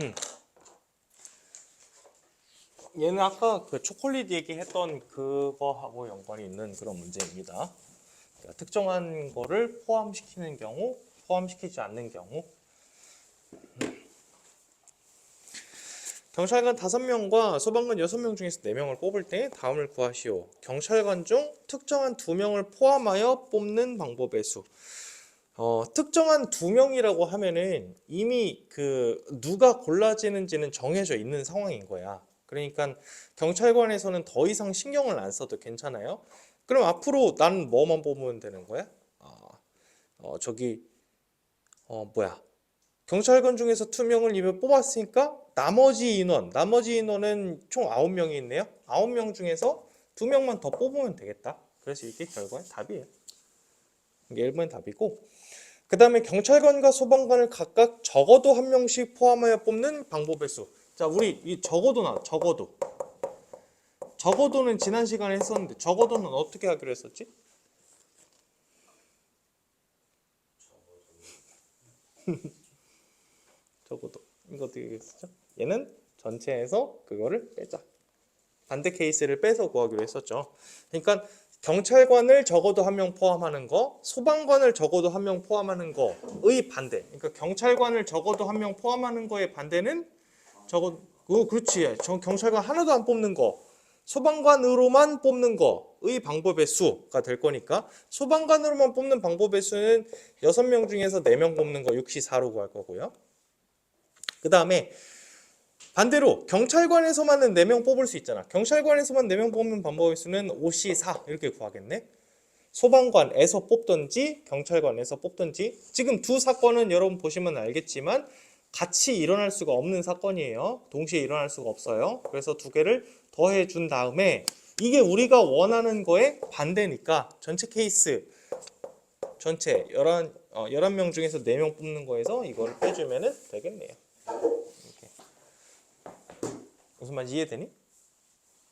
음. 얘는 아까 그 초콜릿 얘기했던 그거하고 연관이 있는 그런 문제입니다. 그러니까 특정한 거를 포함시키는 경우, 포함시키지 않는 경우. 경찰관 5명과 소방관 6명 중에서 4명을 뽑을 때 다음을 구하시오. 경찰관 중 특정한 2명을 포함하여 뽑는 방법의 수. 특정한 2명이라고 하면은 이미 그 누가 골라지는지는 정해져 있는 상황인 거야. 그러니까 경찰관에서는 더 이상 신경을 안 써도 괜찮아요. 그럼 앞으로 난 뭐만 뽑으면 되는 거야? 저기 뭐야? 경찰관 중에서 2명을 이미 뽑았으니까 나머지 인원은 총 9명이 있네요. 9명 중에서 2명만 더 뽑으면 되겠다. 그래서 이게 결과의 답이에요. 이게 1번의 답이고, 그 다음에 경찰관과 소방관을 각각 적어도 1명씩 포함하여 뽑는 방법의 수. 자, 우리 이 적어도는 지난 시간에 했었는데 적어도는 어떻게 하기로 했었지? 적어도 이거 어떻게 했었죠? 얘는 전체에서 그거를 빼자. 반대 케이스를 빼서 구하기로 했었죠. 그러니까 경찰관을 적어도 1명 포함하는 거, 소방관을 적어도 1명 포함하는 거의 반대. 그러니까 경찰관을 적어도 1명 포함하는 거의 반대는 그렇지. 경찰관 하나도 안 뽑는 거, 소방관으로만 뽑는 거의 방법의 수가 될 거니까 소방관으로만 뽑는 방법의 수는 6명 중에서 4명 뽑는 거 6시4로 구할 거고요. 그 다음에 반대로 경찰관에서만은 4명 뽑을 수 있잖아. 경찰관에서만 4명 뽑는 방법의 수는 5시4 이렇게 구하겠네. 소방관에서 뽑든지 경찰관에서 뽑든지, 지금 두 사건은 여러분 보시면 알겠지만 같이 일어날 수가 없는 사건이에요. 동시에 일어날 수가 없어요. 그래서 두 개를 더해 준 다음에 이게 우리가 원하는 거에 반대니까 전체 케이스 전체 11명 중에서 4명 뽑는 거에서 이거를 빼주면 되겠네요. 이렇게. 무슨 말인지 이해되니?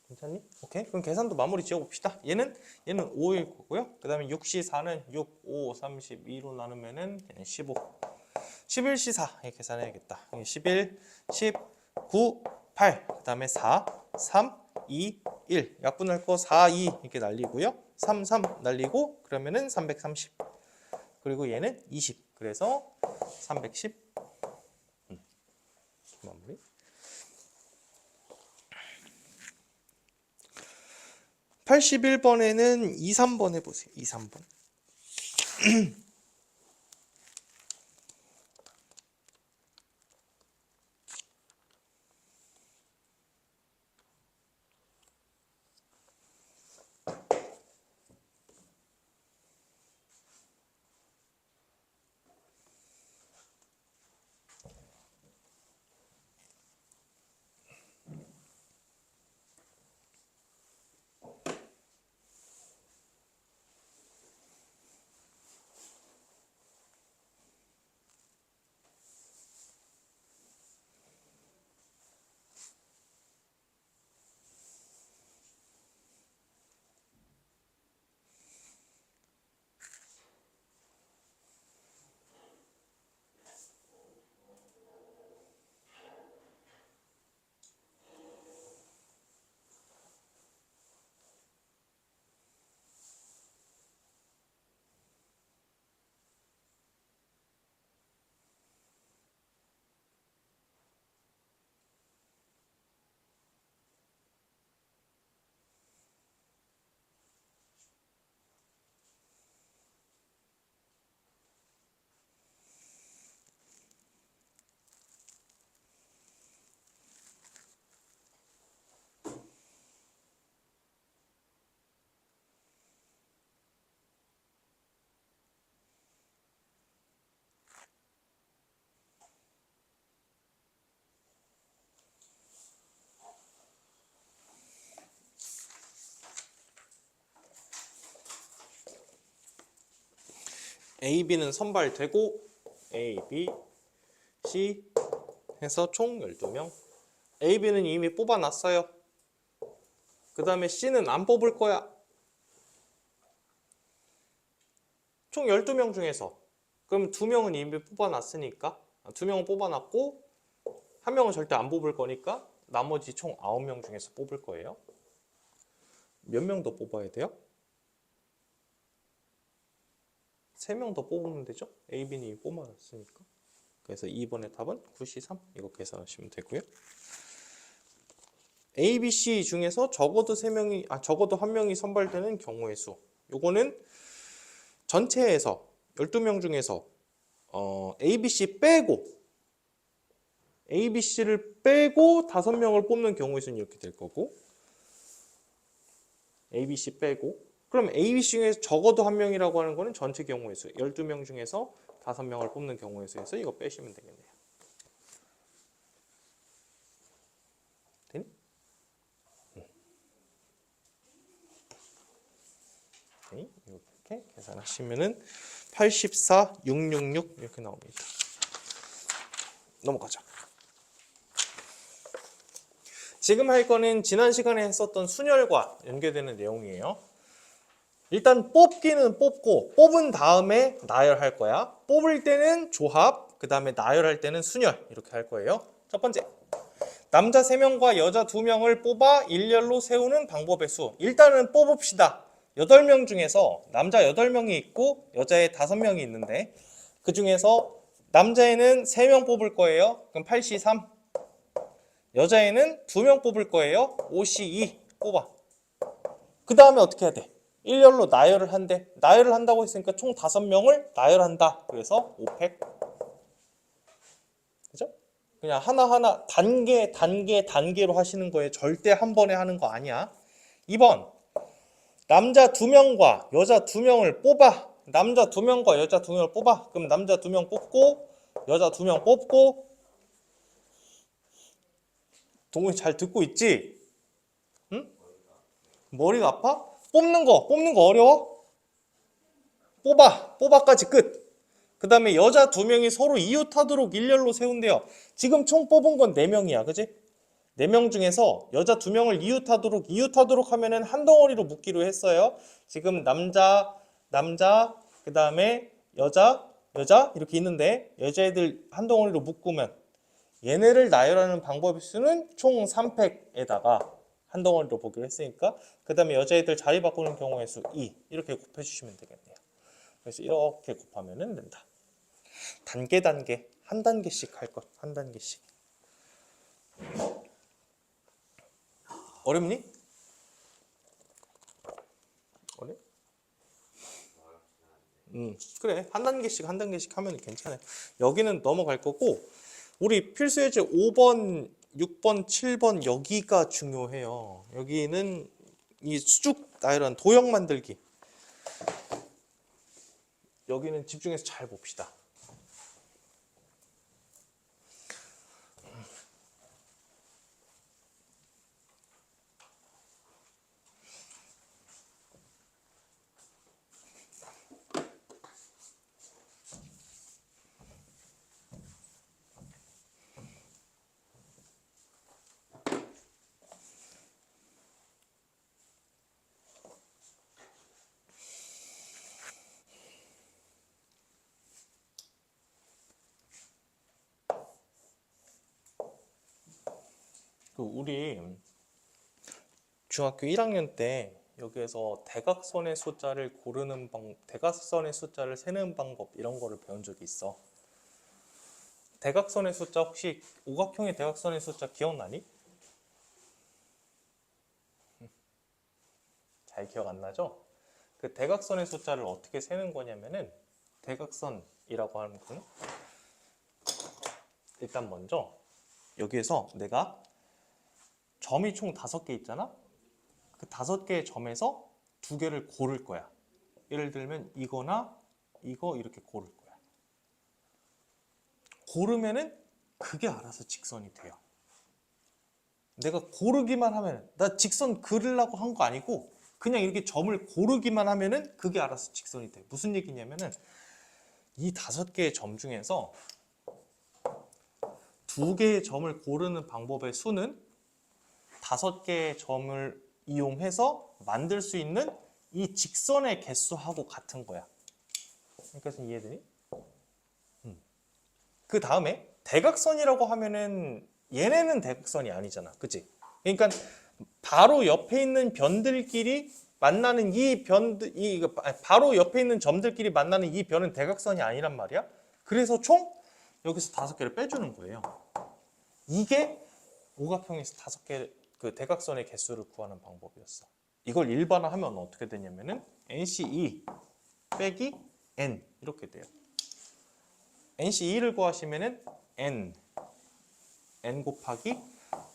괜찮니? 오케이. 그럼 계산도 마무리 지어봅시다. 얘는 5일 거고요. 그 다음에 6시4는 6, 5, 32로 나누면은 15. 11시4 이렇게 계산해야겠다. 11, 10, 9, 8. 그 다음에 4, 3, 2, 1. 약분할 거 4, 2 이렇게 날리고요. 3, 3 날리고 그러면은 330. 그리고 얘는 20. 그래서 310. 마무리. 81번에는 2, 3번 해보세요. 2, 3번. A, B는 선발되고 A, B, C 해서 총 12명. A, B는 이미 뽑아놨어요. 그 다음에 C는 안 뽑을 거야. 총 12명 중에서 그럼 2명은 이미 뽑아놨으니까 2명은 뽑아놨고 한 명은 절대 안 뽑을 거니까 나머지 총 9명 중에서 뽑을 거예요. 몇 명 더 뽑아야 돼요? 3명 더 뽑으면 되죠? A, B는 이미 뽑아놨으니까. 그래서 2번의 답은 9C3 이거 계산하시면 되고요. A, B, C 중에서 적어도 3명이 적어도 1명이 선발되는 경우의 수. 요거는 전체에서 12명 중에서 A, B, C 빼고 A, B, C를 빼고 5명을 뽑는 경우의 수는 이렇게 될 거고 A, B, C 빼고 그럼 A, B, C 중에서 적어도 1명이라고 하는 거는 전체 경우의 수 12명 중에서 5명을 뽑는 경우의 수에서 이거 빼시면 되겠네요. 되니? 네, 이렇게 계산하시면은 84, 666 이렇게 나옵니다. 넘어가자. 지금 할 거는 지난 시간에 했었던 순열과 연계되는 내용이에요. 일단 뽑기는 뽑고 뽑은 다음에 나열할 거야. 뽑을 때는 조합, 그 다음에 나열할 때는 순열 이렇게 할 거예요. 첫 번째, 남자 3명과 여자 2명을 뽑아 일렬로 세우는 방법의 수. 일단은 뽑읍시다. 8명 중에서 남자 8명이 있고 여자애 5명이 있는데 그 중에서 남자애는 3명 뽑을 거예요. 그럼 8C3. 여자애는 2명 뽑을 거예요. 5C2 뽑아. 그 다음에 어떻게 해야 돼? 일렬로 나열을 한대. 나열을 한다고 했으니까 총 5명을 나열한다. 그래서 5팩. 그죠? 그냥 하나하나 단계로 하시는 거예요. 절대 한 번에 하는 거 아니야. 2번. 남자 2명과 여자 2명을 뽑아. 남자 2명과 여자 2명을 뽑아. 그럼 남자 2명 뽑고 여자 2명 뽑고. 동훈이 잘 듣고 있지? 응? 머리가 아파? 뽑는 거 어려워? 뽑아까지 끝. 그 다음에 여자 2명이 서로 이웃하도록 일렬로 세운대요. 지금 총 뽑은 건 4명이야, 그지? 4명 중에서 여자 2명을 이웃하도록 하면은 한 덩어리로 묶기로 했어요. 지금 남자, 그 다음에 여자 이렇게 있는데 여자애들 한 덩어리로 묶으면 얘네를 나열하는 방법의 수는 총 3팩에다가 한 덩어리로 보기로 했으니까 그 다음에 여자애들 자리 바꾸는 경우의 수 2 이렇게 곱해주시면 되겠네요. 그래서 이렇게 곱하면 된다. 단계 한 단계씩 할 것. 한 단계씩. 어렵니? 어려? 그래. 한 단계씩 하면 괜찮아요. 여기는 넘어갈 거고 우리 필수 예제 5번, 6번, 7번 여기가 중요해요. 여기는 이 수직 나열한 도형 만들기. 여기는 집중해서 잘 봅시다. 우리 중학교 1학년 때 여기에서 대각선의 숫자를 대각선의 숫자를 세는 방법 이런 거를 배운 적이 있어. 대각선의 숫자 혹시 오각형의 대각선의 숫자 기억나니? 잘 기억 안 나죠? 그 대각선의 숫자를 어떻게 세는 거냐면은 대각선이라고 하는 거는 일단 먼저 여기에서 내가 점이 총 5개 있잖아? 그 5개의 점에서 2개를 고를 거야. 예를 들면 이거나 이거 이렇게 고를 거야. 고르면은 그게 알아서 직선이 돼요. 내가 고르기만 하면 나 직선 그리려고 한 거 아니고 그냥 이렇게 점을 고르기만 하면은 그게 알아서 직선이 돼. 무슨 얘기냐면은 이 5개의 점 중에서 2개의 점을 고르는 방법의 수는 5개의 점을 이용해서 만들 수 있는 이 직선의 개수하고 같은 거야. 그러니까 이해되니? 그 다음에 대각선이라고 하면은 얘네는 대각선이 아니잖아. 그치? 그러니까 바로 옆에 있는 변들끼리 만나는 바로 옆에 있는 점들끼리 만나는 이 변은 대각선이 아니란 말이야. 그래서 총 여기서 5개를 빼주는 거예요. 이게 오각형에서 5개 그 대각선의 개수를 구하는 방법이었어. 이걸 일반화하면 어떻게 되냐면은 NC2 빼기 N 이렇게 돼요. NC2를 구하시면은 N 곱하기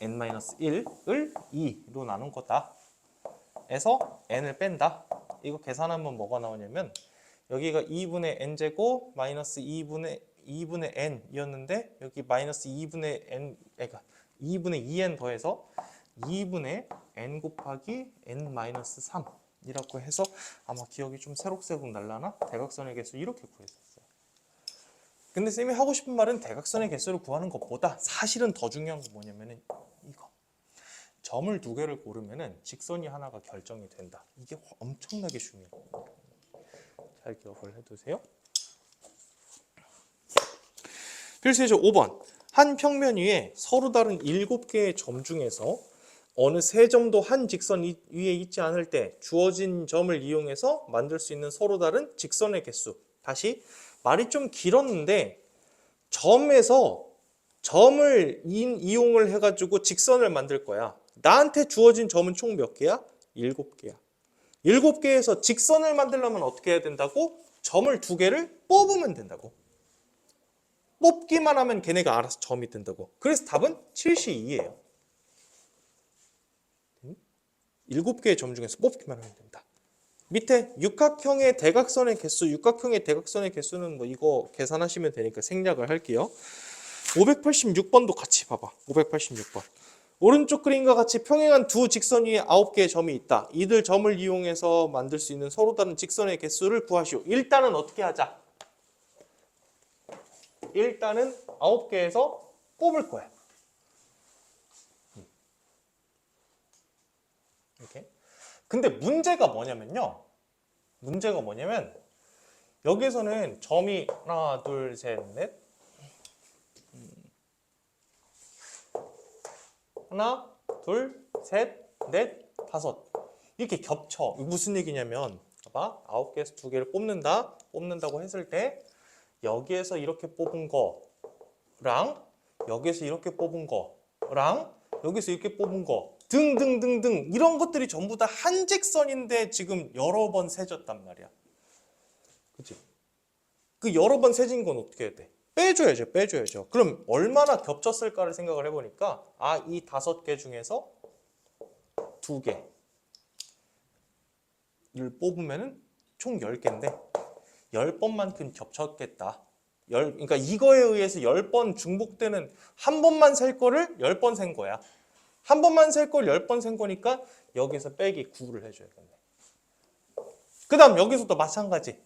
N-1을 2로 나눈 거다. 에서 N을 뺀다. 이거 계산하면 뭐가 나오냐면 여기가 2분의 N제곱 마이너스 2분의 N이었는데 여기 마이너스 2분의 N 그러니까 2분의 2N 더해서 2분의 N 곱하기 N-3 이라고 해서 아마 기억이 좀 새록새록 날라나? 대각선의 개수 이렇게 구했었어요. 근데 쌤이 하고 싶은 말은 대각선의 개수를 구하는 것보다 사실은 더 중요한 건 뭐냐면은 이거. 점을 2개를 고르면은 직선이 하나가 결정이 된다. 이게 엄청나게 중요해요. 잘 기억을 해두세요. 필수예제 5번. 한 평면 위에 서로 다른 7개의 점 중에서 어느 3점도 한 직선 위에 있지 않을 때 주어진 점을 이용해서 만들 수 있는 서로 다른 직선의 개수. 다시 말이 좀 길었는데 점에서 점을 이용을 해가지고 직선을 만들 거야. 나한테 주어진 점은 총 몇 개야? 7개야. 7개에서 직선을 만들려면 어떻게 해야 된다고? 점을 2개를 뽑으면 된다고. 뽑기만 하면 걔네가 알아서 점이 된다고. 그래서 답은 72예요. 7개의 점 중에서 뽑기만 하면 된다. 밑에 육각형의 대각선의 개수는 뭐 이거 계산하시면 되니까 생략을 할게요. 586번도 같이 봐봐. 586번. 오른쪽 그림과 같이 평행한 두 직선 위에 9개의 점이 있다. 이들 점을 이용해서 만들 수 있는 서로 다른 직선의 개수를 구하시오. 일단은 어떻게 하자? 일단은 9개에서 뽑을 거야. 이렇게. 근데 문제가 뭐냐면 여기서는 점이 하나, 둘, 셋, 넷 하나, 둘, 셋, 넷, 다섯 이렇게 겹쳐. 무슨 얘기냐면 봐봐. 9개에서 2개를 뽑는다고 했을 때 여기에서 이렇게 뽑은 거랑 여기에서 이렇게 뽑은 거랑 여기서 이렇게 뽑은 거 등등등등 이런 것들이 전부 다 한 직선인데 지금 여러 번 세졌단 말이야. 그치? 그 여러 번 세진 건 어떻게 해야 돼? 빼줘야죠. 그럼 얼마나 겹쳤을까를 생각을 해보니까 이 5개 중에서 2개를 뽑으면 총 10개인데 10번만큼 겹쳤겠다. 그러니까 이거에 의해서 10번 중복되는 한 번만 셀 거를 10번 센 거야. 한 번만 셀 걸 10번 센 거니까 여기서 빼기 9를 해줘야겠네. 그 다음 여기서도 마찬가지.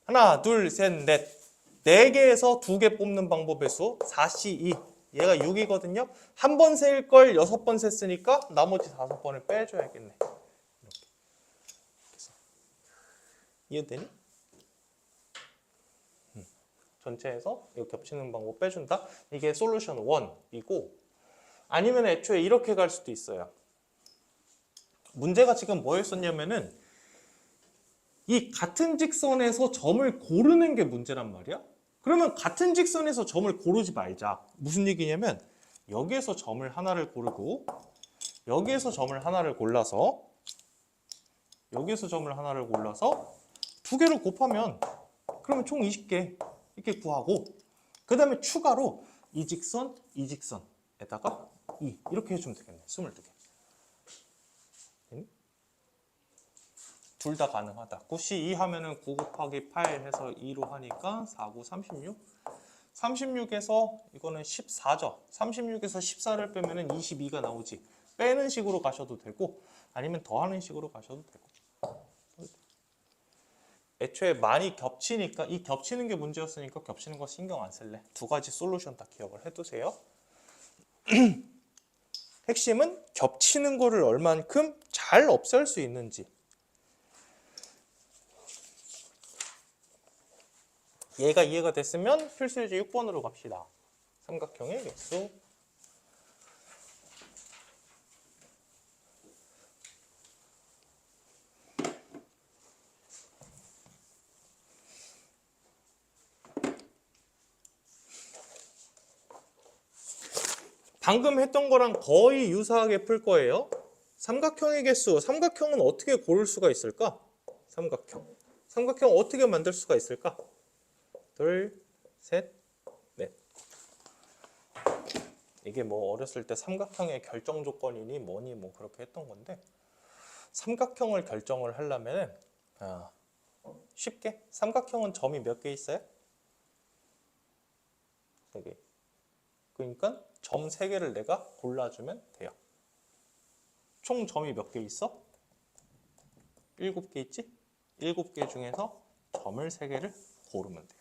하나, 둘, 셋, 넷. 4개에서 2개 뽑는 방법의 수 4C2. 얘가 6이거든요. 한 번 셀 걸 6번 셌으니까 나머지 5번을 빼줘야겠네. 이렇게. 이해되니? 전체에서 이거 겹치는 방법 빼준다. 이게 솔루션 1이고 아니면 애초에 이렇게 갈 수도 있어요. 문제가 지금 뭐였었냐면은 이 같은 직선에서 점을 고르는 게 문제란 말이야. 그러면 같은 직선에서 점을 고르지 말자. 무슨 얘기냐면 여기에서 점을 하나를 고르고 여기에서 점을 하나를 골라서 여기에서 점을 하나를 골라서 2개를 곱하면 그러면 총 20개 이렇게 구하고 그 다음에 추가로 이 직선에다가 이렇게 해주면 되겠네. 22개. 둘 다 가능하다. 9C2 하면은 9 곱하기 8 해서 2로 하니까 4, 9, 36. 36에서 이거는 14죠. 36에서 14를 빼면은 22가 나오지. 빼는 식으로 가셔도 되고 아니면 더하는 식으로 가셔도 되고. 애초에 많이 겹치니까 이 겹치는 게 문제였으니까 겹치는 거 신경 안 쓸래. 2가지 솔루션 다 기억을 해두세요. 핵심은 겹치는 거를 얼만큼 잘 없앨 수 있는지. 얘가 이해가 됐으면 필수예제 6번으로 갑시다. 삼각형의 개수. 방금 했던 거랑 거의 유사하게 풀 거예요. 삼각형의 개수, 삼각형은 어떻게 고를 수가 있을까? 삼각형 어떻게 만들 수가 있을까? 둘, 셋, 넷. 이게 뭐 어렸을 때 삼각형의 결정 조건이니 뭐니 뭐 그렇게 했던 건데, 삼각형을 결정을 하려면 쉽게 삼각형은 점이 몇 개 있어요? 3개. 그러니까 점 3개를 내가 골라주면 돼요. 총 점이 몇 개 있어? 7개 있지? 7개 중에서 점을 3개를 고르면 돼요.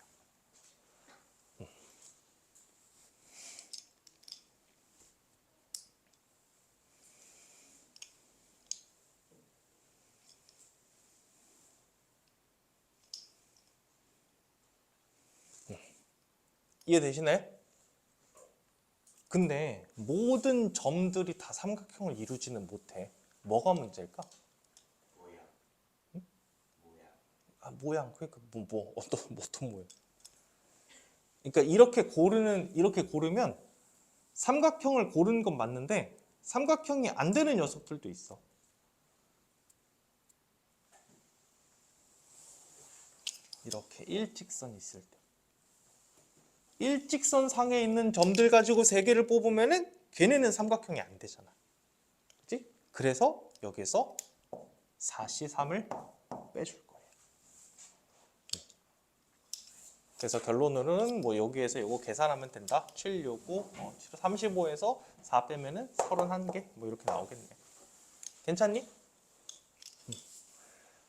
이해되시나요? 근데 모든 점들이 다 삼각형을 이루지는 못해. 뭐가 문제일까? 모양. 그러니까 어떤 모양. 그러니까 이렇게 고르면 삼각형을 고르는 건 맞는데 삼각형이 안 되는 녀석들도 있어. 이렇게 일직선이 있을 때. 일직선 상에 있는 점들 가지고 3개를 뽑으면은 걔네는 삼각형이 안 되잖아. 그치? 그래서 여기서 4C3을 빼줄 거예요. 그래서 결론으로는 뭐 여기에서 이거 계산하면 된다. 7, 6, 5, 35에서 4 빼면은 31개 뭐 이렇게 나오겠네. 괜찮니?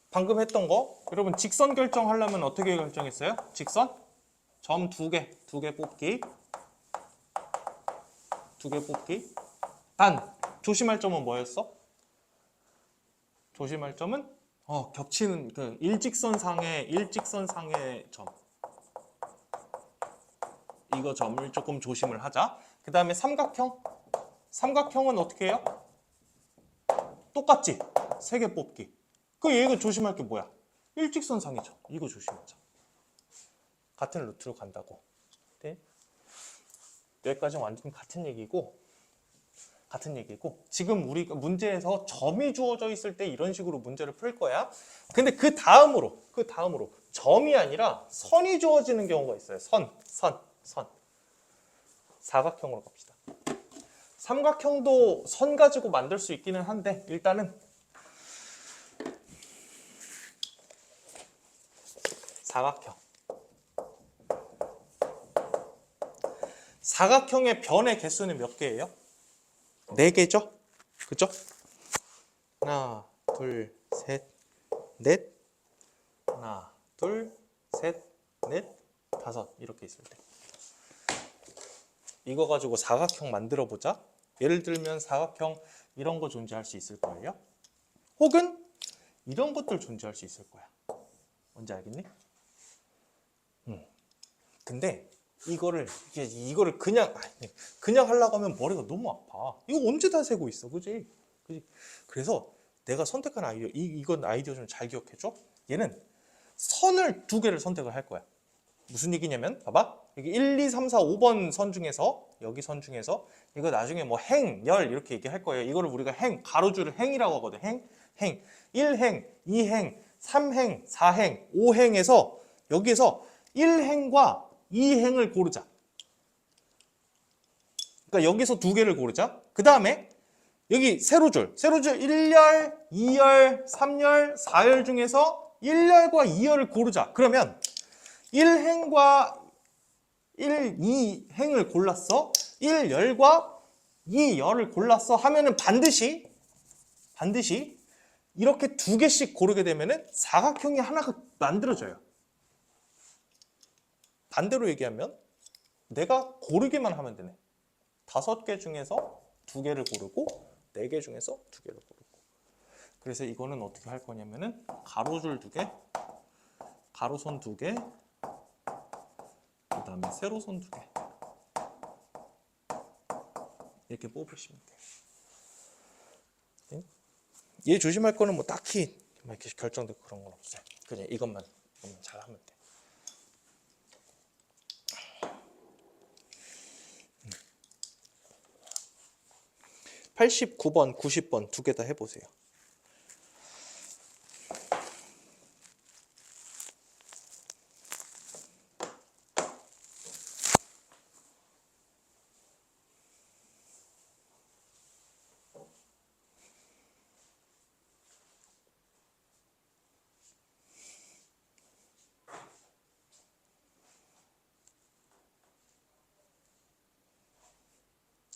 방금 했던 거 여러분 직선 결정하려면 어떻게 결정했어요? 직선? 점 2개 뽑기. 2개 뽑기. 단 조심할 점은 뭐였어? 조심할 점은 겹치는 그 일직선상의 점. 이거 점을 조금 조심을 하자. 그 다음에 삼각형은 어떻게 해요? 똑같지? 3개 뽑기. 그 얘가 조심할 게 뭐야? 일직선상이죠. 이거 조심하자. 같은 루트로 간다고. 네? 여기까지는 완전 같은 얘기고 지금 우리가 문제에서 점이 주어져 있을 때 이런 식으로 문제를 풀 거야. 근데 그 다음으로 점이 아니라 선이 주어지는 경우가 있어요. 선. 사각형으로 갑시다. 삼각형도 선 가지고 만들 수 있기는 한데 일단은 사각형의 변의 개수는 몇 개예요? 4개죠? 그죠? 하나, 둘, 셋, 넷. 하나, 둘, 셋, 넷, 5 이렇게 있을 때. 이거 가지고 사각형 만들어 보자. 예를 들면 사각형 이런 거 존재할 수 있을 거예요. 혹은 이런 것들 존재할 수 있을 거야. 뭔지 알겠니? 근데 이거를 그냥 하려고 하면 머리가 너무 아파. 이거 언제 다 세고 있어, 그지? 그래서 내가 선택한 아이디어, 이건 아이디어 좀 잘 기억해줘. 얘는 선을 2개를 선택을 할 거야. 무슨 얘기냐면, 봐봐. 여기 1, 2, 3, 4, 5번 선 중에서, 여기 선 중에서, 이거 나중에 뭐 행, 열 이렇게 얘기할 거예요. 이거를 우리가 가로줄을 행이라고 하거든. 행. 1행, 2행, 3행, 4행, 5행에서 여기에서 1행과 2행을 고르자. 그러니까 여기서 2개를 고르자. 그 다음에 여기 세로줄 1열, 2열, 3열, 4열 중에서 1열과 2열을 고르자. 그러면 1행과 2행을 골랐어. 1열과 2열을 골랐어 하면은 반드시 이렇게 2개씩 고르게 되면은 사각형이 하나가 만들어져요. 반대로 얘기하면 내가 고르기만 하면 되네. 5개 중에서 2개를 고르고 4개 중에서 2개를 고르고. 그래서 이거는 어떻게 할 거냐면은 가로줄 2개, 가로선 2개, 그 다음에 세로선 2개 이렇게 뽑으시면 돼요. 네? 얘 조심할 거는 뭐 딱히 이렇게 결정되고 그런 건 없어요. 그냥 이것만 잘하면 돼. 89번, 90번 두 개 다 해보세요.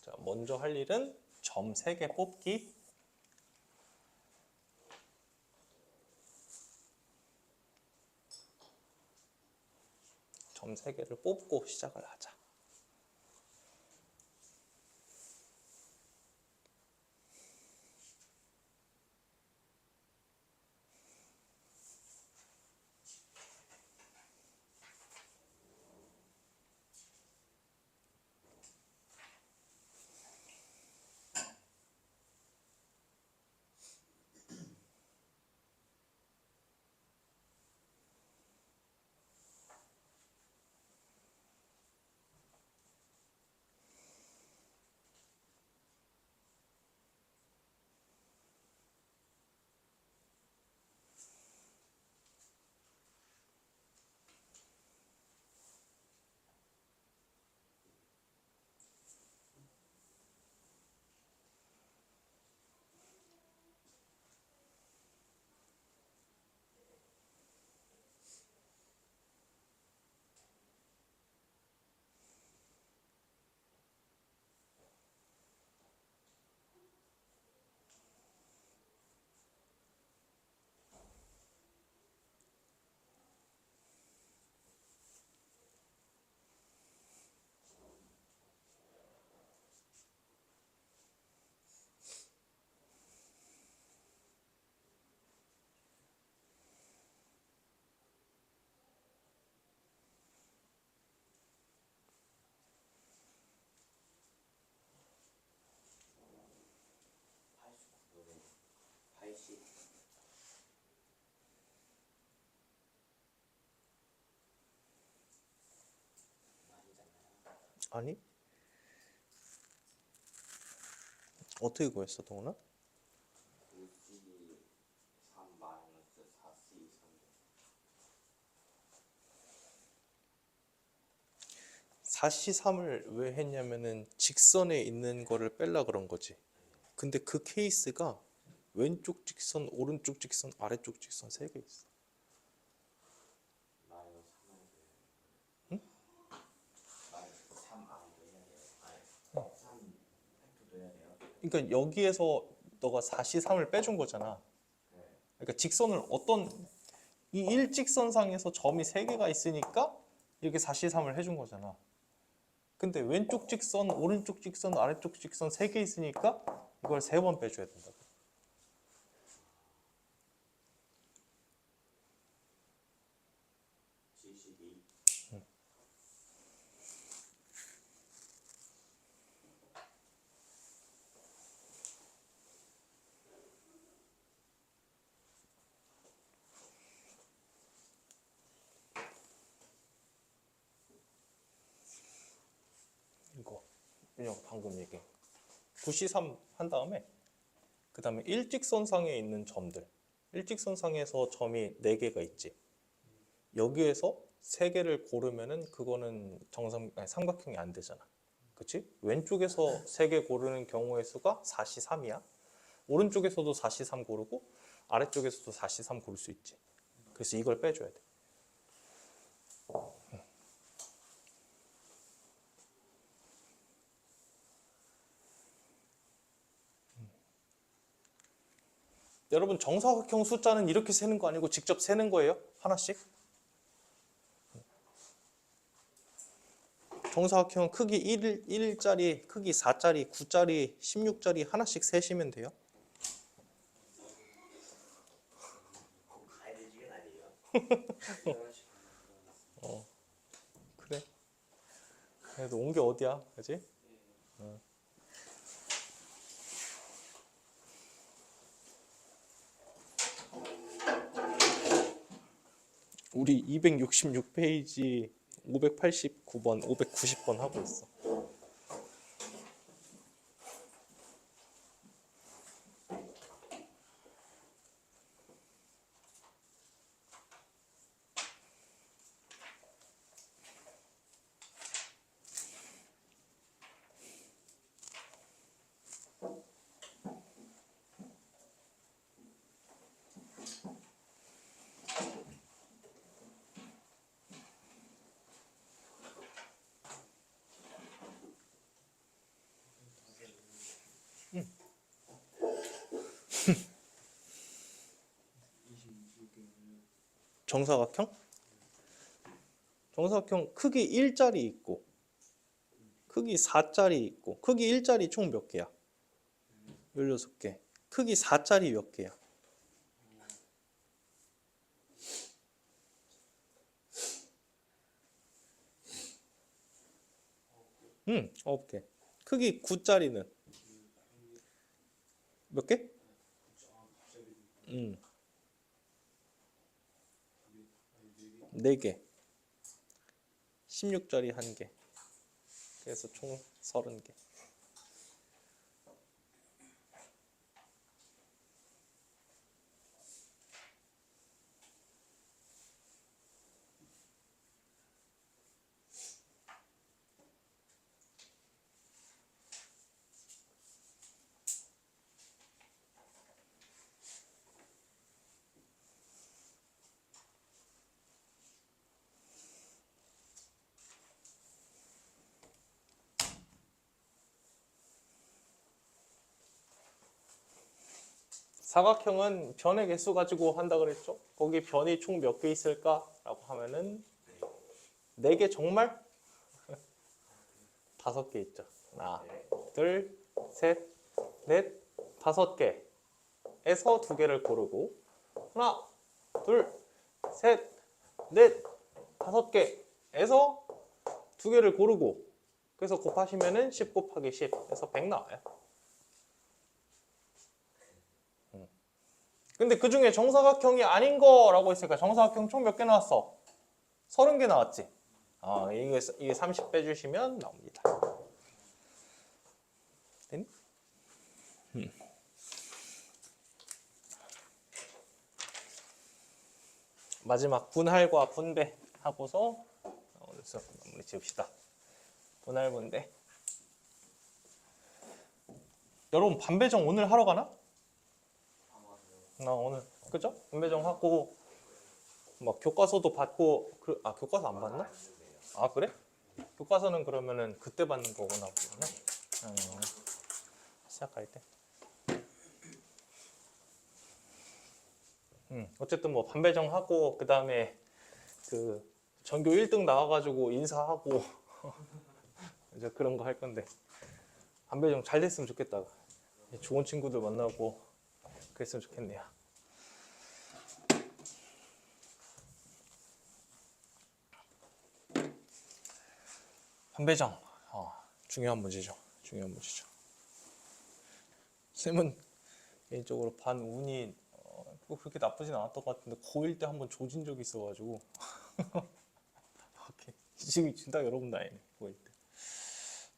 자, 먼저 할 일은 점 3개 뽑기. 점 3개를 뽑고 시작을 하자. 아니? 어떻게 구했어, 동훈아? 4C3을 왜 했냐면은 직선에 있는 거를 뺄라 그런 거지. 근데 그 케이스가 왼쪽 직선, 오른쪽 직선, 아래쪽 직선 3개 있어. 응? 그러니까 여기에서 너가 4C3을 빼준 거잖아. 그러니까 직선을 이 일직선상에서 점이 3개가 있으니까 이렇게 4C3을 해준 거잖아. 근데 왼쪽 직선, 오른쪽 직선, 아래쪽 직선 3개 있으니까 이걸 3번 빼줘야 된다고. 응. 이거 방금 얘기 9C3 한 다음에 그 다음에 일직선상에 있는 점들, 일직선상에서 점이 4개가 있지. 여기에서 3개를 고르면은 그거는 삼각형이 안 되잖아. 그치? 왼쪽에서 3개 고르는 경우의 수가 4C3이야. 오른쪽에서도 4C3 고르고 아래쪽에서도 4C3 고를 수 있지. 그래서 이걸 빼줘야 돼. 여러분 정사각형 숫자는 이렇게 세는 거 아니고 직접 세는 거예요. 하나씩. 정사각형 크기 1짜리, 크기 4짜리, 9짜리, 16짜리 하나씩 세시면 돼요. 그래. 그래도 온 게 어디야, 그지? 우리 266페이지 589번, 590번 하고 있어. 정사각형? 정사각형 크기 1짜리 있고 크기 4짜리 있고 크기 1짜리 총 몇 개야? 16개. 크기 4짜리 몇 개야? 9개. 크기 9짜리는 몇 개? 4개. 16짜리 1개. 그래서 총 30개. 사각형은 변의 개수 가지고 한다 그랬죠? 거기 변이 총 몇 개 있을까? 라고 하면은 4개 정말? 5개 있죠. 하나, 둘, 셋, 넷, 5개 에서 2개를 고르고 하나, 둘, 셋, 넷, 5개 에서 2개를 고르고 그래서 곱하시면은 10 곱하기 10 에서 100 나와요. 근데 그 중에 정사각형이 아닌 거라고 했으니까 정사각형 총 몇 개 나왔어? 30개 나왔지? 이게 30 빼주시면 나옵니다. 됐니? 마지막 분할과 분배 하고서 오늘 수업 마무리 지읍시다. 분할 분배. 여러분 반배정 오늘 하러 가나? 나 오늘 그죠? 분배정 하고 막 교과서도 받고 교과서 안 받나? 아 그래? 교과서는 그러면은 그때 받는 거구나 보네. 시작할 때. 어쨌든 뭐 반배정 하고 그 다음에 그 전교 1등 나와가지고 인사하고 이제 그런 거 할 건데 반배정 잘 됐으면 좋겠다. 좋은 친구들 만나고 그랬으면 좋겠네요. 반배정 중요한 문제죠. 중요한 문제죠. 쌤은 개인적으로 반운이 그렇게 나쁘진 않았던 것 같은데 고1 때 한번 조진 적이 있어가지고 지금 진짜 여러분도 아니네 고1 때.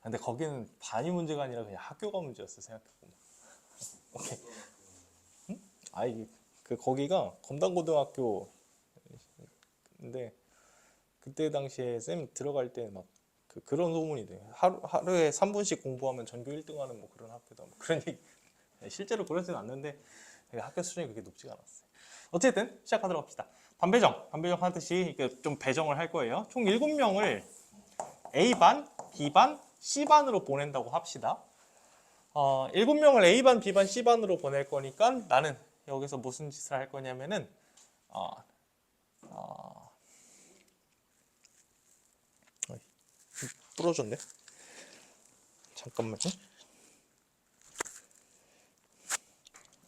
근데 거기는 반이 문제가 아니라 그냥 학교가 문제였어 생각해보면. 오케이. 응? 거기가 검단고등학교. 근데 그때 당시에 쌤 들어갈 때 막 그런 소문이 돼. 하루에 3분씩 공부하면 전교 1등하는 뭐 그런 학교다. 뭐 그런 얘기. 실제로 그러지는 않는데 학교 수준이 그렇게 높지가 않았어요. 어쨌든 시작하도록 합시다. 반배정 하듯이 이렇게 좀 배정을 할 거예요. 총 7명을 A반, B반, C반으로 보낸다고 합시다. 7명을 A반, B반, C반으로 보낼 거니까 나는 여기서 무슨 짓을 할 거냐면은 부러졌네. 잠깐만요.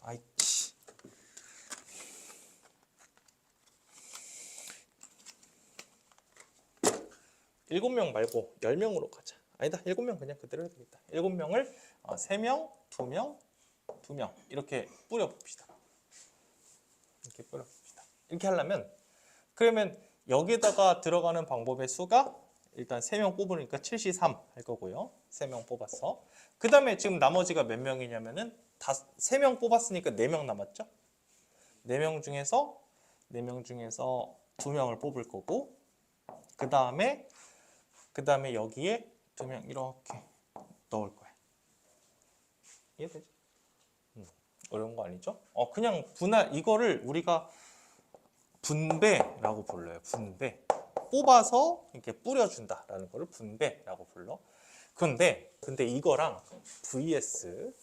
아이치. 7명 말고 10명으로 가자. 아니다. 7명 그냥 그대로 해도 되겠다. 7명을 3명, 2명, 2명 이렇게 뿌려봅시다. 이렇게 하려면 그러면 여기다가 들어가는 방법의 수가 일단 3명 뽑으니까 73 할 거고요. 3명 뽑았어. 그 다음에 지금 나머지가 몇 명이냐면은 3명 뽑았으니까 4명 남았죠. 4명 중에서 2명을 뽑을 거고 그 다음에 여기에 2명 이렇게 넣을 거야. 이해되지? 어려운 거 아니죠? 그냥 분할 이거를 우리가 분배라고 불러요. 분배. 뽑아서 이렇게 뿌려준다라는 거를 분배라고 불러. 근데 이거랑 vs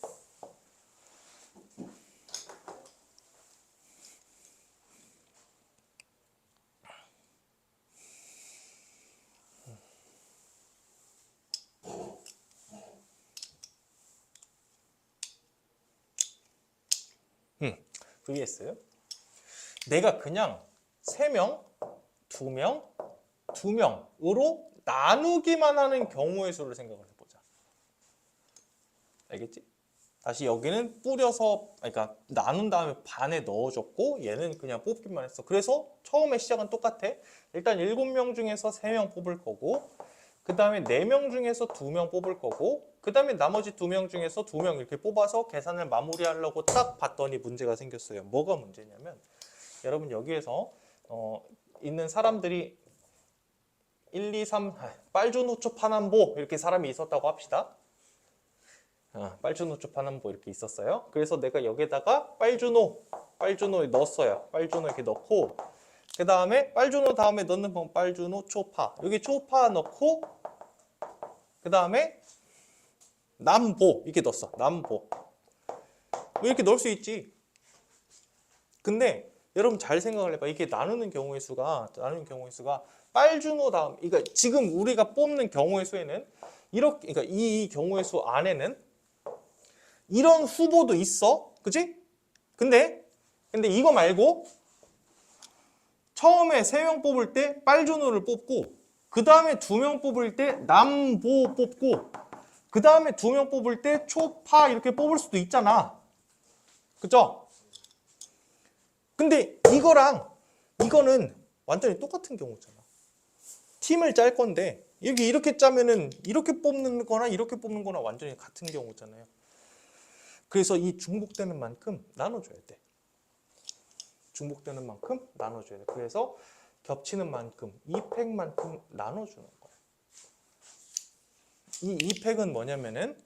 vs 내가 그냥 3명, 2명, 2명으로 나누기만 하는 경우의 수를 생각을 해보자. 알겠지? 다시 여기는 뿌려서, 그러니까 나눈 다음에 반에 넣어줬고 얘는 그냥 뽑기만 했어. 그래서 처음에 시작은 똑같아. 일단 7명 중에서 3명 뽑을 거고, 그 다음에 4명 중에서 2명 뽑을 거고, 그 다음에 나머지 2명 중에서 2명 이렇게 뽑아서 계산을 마무리하려고 딱 봤더니 문제가 생겼어요. 뭐가 문제냐면 여러분 여기에서 있는 사람들이 1, 2, 3 빨주노초 파남보 이렇게 사람이 있었다고 합시다. 빨주노초 파남보 이렇게 있었어요. 그래서 내가 여기다가 빨주노 넣었어요. 빨주노 이렇게 넣고, 그 다음에 빨주노 다음에 넣는 건 빨주노 초파, 여기 초파 넣고, 그 다음에 남보 이렇게 넣었어. 남보 이렇게 넣을 수 있지. 근데 여러분 잘 생각을 해봐. 이게 나누는 경우의 수가 빨주노 다음, 그러니까 지금 우리가 뽑는 경우의 수에는 이렇게, 그러니까 이 경우의 수 안에는 이런 후보도 있어, 그치? 근데 이거 말고 처음에 3명 뽑을 때 빨주노를 뽑고, 그 다음에 2명 뽑을 때 남보 뽑고, 그 다음에 2명 뽑을 때 초파 이렇게 뽑을 수도 있잖아. 그죠? 근데 이거는 완전히 똑같은 경우잖아. 팀을 짤 건데 이렇게 짜면은 이렇게 뽑는 거나 이렇게 뽑는 거나 완전히 같은 경우잖아요. 그래서 이 중복되는 만큼 나눠줘야 돼. 중복되는 만큼 나눠줘야 돼. 그래서 겹치는 만큼, 2팩만큼 나눠주는 거야. 이 2팩은 뭐냐면은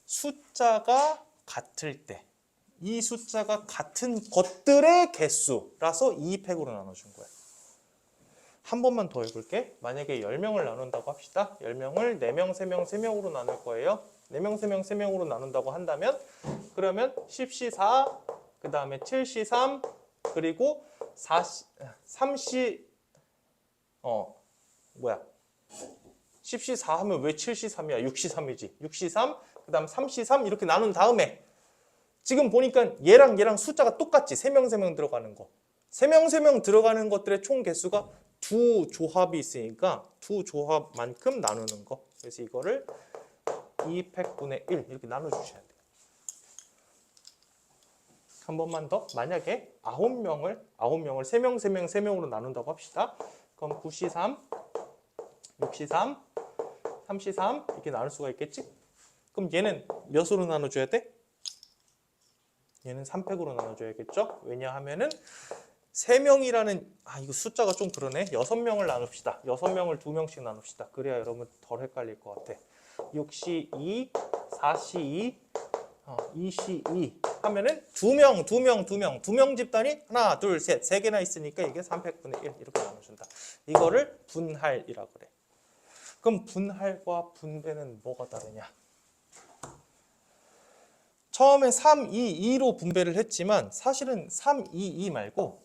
숫자가 같을 때, 이 숫자가 같은 것들의 개수라서 2팩으로 나눠준 거야. 한 번만 더 해볼게. 만약에 10명을 나눈다고 합시다. 10명을 4명, 3명, 3명으로 나눌 거예요. 4명, 3명, 3명으로 나눈다고 한다면, 그러면 10시 4, 그 다음에 7시 3, 그리고 3시 10시 4 하면 왜 7시 3이야? 6시 3이지. 6시 3, 그 다음 3시 3 이렇게 나눈 다음에 지금 보니까 얘랑 숫자가 똑같지. 3명, 3명 들어가는 거. 3명, 3명 들어가는 것들의 총 개수가 두 조합이 있으니까 두 조합만큼 나누는 거. 그래서 이거를 2팩분의 1 이렇게 나눠주셔야 돼요. 한 번만 더. 만약에 9명을 3명, 3명, 3명으로 나눈다고 합시다. 그럼 9시 3, 6시 3, 3시 3 이렇게 나눌 수가 있겠지? 그럼 얘는 몇으로 나눠줘야 돼? 얘는 3팩으로 나눠줘야겠죠? 왜냐하면은 3명이라는, 이거 숫자가 좀 그러네. 6명을 나눕시다. 6명을 2명씩 나눕시다. 그래야 여러분 덜 헷갈릴 것 같아. 6시 2, 4시 2, 2시 2 하면은 2명 집단이 하나, 둘, 셋, 3개나 있으니까 이게 3팩분의 1 이렇게 나눠준다. 이거를 분할이라고 그래. 그럼 분할과 분배는 뭐가 다르냐? 처음에 3, 2, 2로 분배를 했지만 사실은 3, 2, 2 말고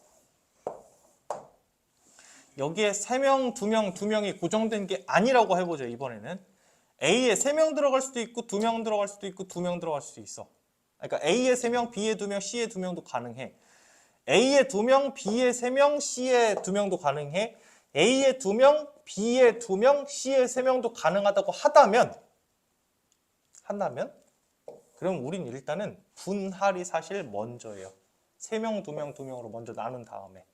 여기에 3명, 2명, 2명이 고정된 게 아니라고 해보죠. 이번에는 A에 3명 들어갈 수도 있고 2명 들어갈 수도 있고 2명 들어갈 수도 있어. 그러니까 A에 3명, B에 2명, C에 2명도 가능해. A에 2명, B에 3명, C에 2명도 가능해. A에 2명, B에 2명, C에 3명도 가능하다고 한다면 그럼 우린 일단은 분할이 사실 먼저예요. 3명, 2명, 2명으로 먼저 나눈 다음에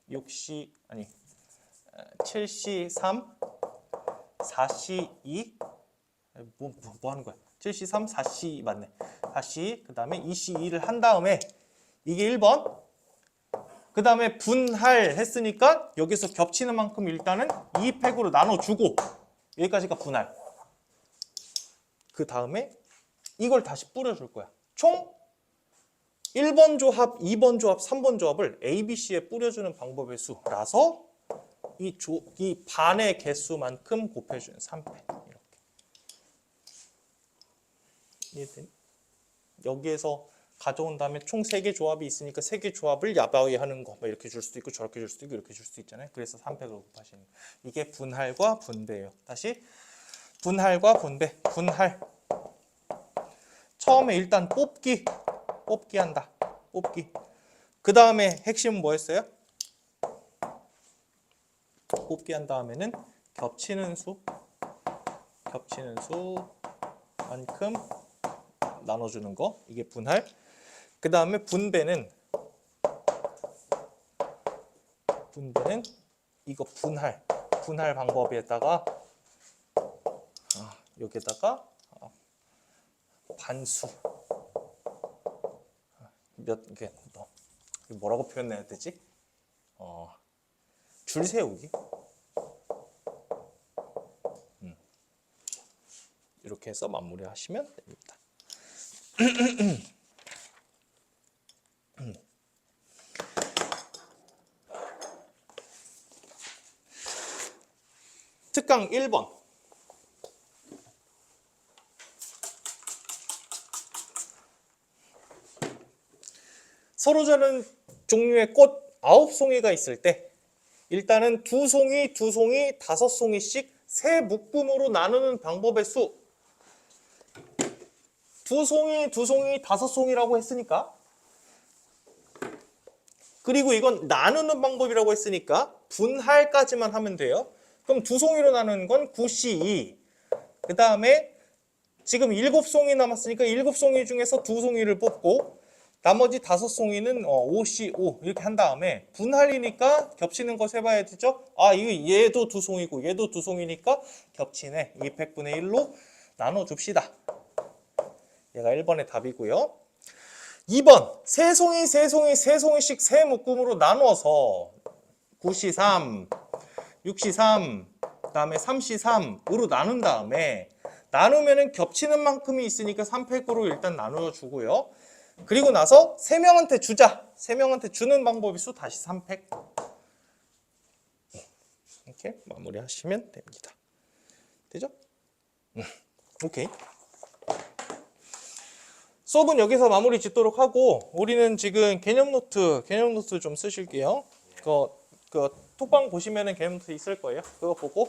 7시 3, 4시 2 뭐 하는 거야? 7시 3, 4시 맞네. 4시 그 다음에 2시 2를 한 다음에 이게 1번. 그 다음에 분할했으니까 여기서 겹치는 만큼 일단은 2팩으로 나눠주고 여기까지가 분할. 그 다음에 이걸 다시 뿌려줄 거야. 총 1번 조합, 2번 조합, 3번 조합을 A, B, C에 뿌려주는 방법의 수라서 이 반의 개수만큼 곱해주는 3팩. 이렇게. 이해되니? 여기에서 가져온 다음에 총 3개 조합이 있으니까 3개 조합을 야바이 하는 거. 뭐 이렇게 줄 수도 있고 저렇게 줄 수도 있고 이렇게 줄 수도 있잖아요. 그래서 3팩을 곱하시는 거. 이게 분할과 분배예요. 다시 분할과 분배. 분할. 처음에 일단 뽑기 한다. 뽑기. 그 다음에 핵심은 뭐였어요? 뽑기 한 다음에는 겹치는 수만큼 나눠주는 거, 이게 분할. 그 다음에 분배는 이거 분할 방법에다가 여기에다가 반수 이게 뭐라고 표현해야 되지? 줄 세우기. 이렇게 해서 마무리하시면 됩니다. 특강 1번. 서로 다른 종류의 꽃 9송이가 있을 때 일단은 2송이, 2송이, 5송이씩 세 묶음으로 나누는 방법의 수. 2송이, 2송이, 5송이라고 했으니까, 그리고 이건 나누는 방법이라고 했으니까 분할까지만 하면 돼요. 그럼 2송이로 나누는 건 9C2. 그 다음에 지금 7송이 남았으니까 7송이 중에서 2송이를 뽑고 나머지 5송이는 5C5 이렇게 한 다음에 분할이니까 겹치는 거 세봐야 되죠. 이거 얘도 2송이고 얘도 2송이니까 겹치네. 200분의 1로 나눠줍시다. 얘가 1번의 답이고요. 2번, 3송이, 3송이, 3송이씩 세 묶음으로 나눠서 9C3, 6C3, 그 다음에 3C3으로 나눈 다음에 나누면은 겹치는 만큼이 있으니까 3팩으로 일단 나눠주고요. 그리고 나서 3명한테 주자. 3명한테 주는 방법이 수 다시 3팩. 이렇게 마무리하시면 됩니다. 되죠? 오케이. 수업은 여기서 마무리 짓도록 하고 우리는 지금 개념 노트 좀 쓰실게요. 그 톡방 보시면은 개념 노트 있을 거예요. 그거 보고